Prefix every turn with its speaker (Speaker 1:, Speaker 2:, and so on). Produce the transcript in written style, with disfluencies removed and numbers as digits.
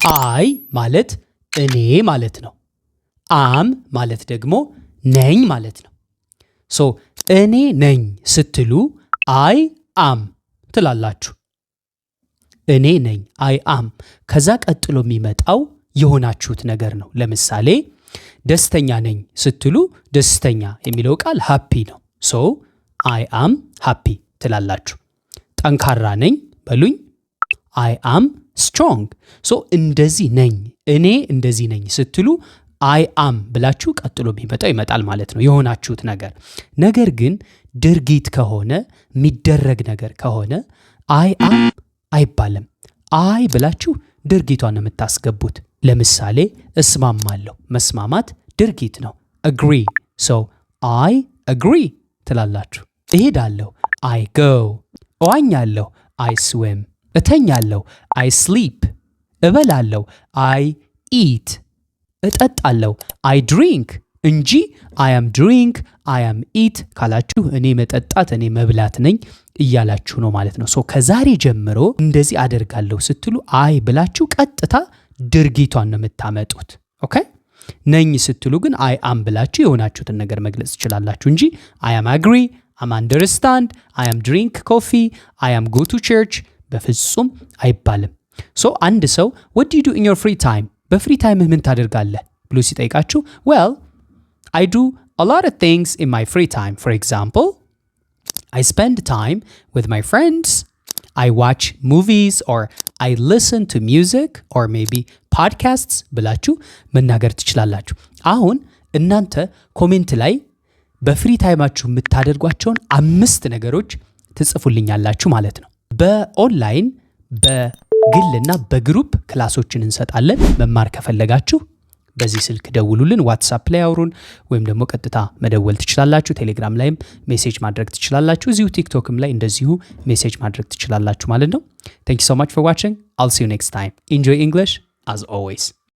Speaker 1: አይ ማለት እኔ ማለት ነው። አም ማለት ደግሞ ነኝ ማለት ነው። ሶ እኔ ነኝ ስትሉ አይ አም ትላላችሁ። እኔ ነኝ አይ አም። ከዛ ቀጥሎ የሚመጣው የሆናችሁት ነገር ነው። ለምሳሌ ደስተኛ ነኝ ስትሉ ደስተኛ የሚለው ቃል ሃፒ ነው። ሶ አይ አም ሃፒ ትላላችሁ። ጠንካራ ነኝ በሉኝ አይ አም ስትሮንግ። ሶ እንደዚህ ነኝ እኔ እንደዚህ ነኝ ስትሉ አይ አም ብላችሁ ቀጥሎ የሚመጣው ይመጣል ማለት ነው የሆናችሁት ነገር። ነገር ግን ድርጊት ከሆነ የሚደረግ ነገር ከሆነ አይ አም አይባልም። አይ ብላችሁ ድርጊቷን ነው የምታስገቡት። ለምሳሌ እስማማለሁ፣ መስማማት ድርጊት ነው። አግሪ። ሶ አይ አግሪ ትላላችሁ። እሄዳለሁ አይ ጎ። እዋኛለሁ አይ ስዊም። እተኛለሁ አይ ስሊፕ። እበላለሁ አይ ኢት። እጠጣለሁ አይ ድሪንክ እንጂ አይ አም ድሪንክ አይ አም ኢት ካላችሁ እኔ መጠጣት እኔ መብላት ነኝ እያላችሁ ነው ማለት ነው። ሶ ከዛሬ ጀምሮ እንደዚህ አደርጋለሁ ስትሉ አይ ብላችሁ ቀጥታ ድርጊቷን ነው የምታመጡት። ኦኬ። ነኝ ስትሉ ግን አይ አም ብላችሁ የሆናችሁትን ነገር መግለጽ ትችላላችሁ እንጂ አይ አም አግሪ፣ አም አንደርስታንድ፣ አይ አም ድሪንክ ኮፊ፣ አይ አም ጎ ቱ ቸርች በፍጹም አይባልም። ሶ አንድ ሰው what do you do in your free time በፍሪ ታይምህ ምን ታደርጋለህ ብሎ ሲጠይቃችሁ well I do a lot of things in my free time. For example, I spend time with my friends, I watch movies or I listen to music or maybe podcasts ብላችሁ መናገር ትችላላችሁ። አሁን እናንተ ኮሜንት ላይ በፍሪ ታይማችሁ የምታደርጓቸውን 5 ነገሮች ትጽፉልኛላችሁ ማለት ነው። በኦንላይን በግልና በግሩፕ ክላሶችን እንሰጣለን። መማር ከፈለጋችሁ በዚህ ስልክ ደውሉልን፣ ዋትስአፕ ላይ አውሩን፣ ወይም ደግሞ ቀጥታ መደወል ትችላላችሁ። ቴሌግራም ላይም ሜሴጅ ማድረግ ትችላላችሁ። እዚሁ ቲክቶክም ላይ እንደዚሁ ሜሴጅ ማድረግ ትችላላችሁ ማለት ነው። Thank you so much for watching. I'll see you next time. Enjoy English as always.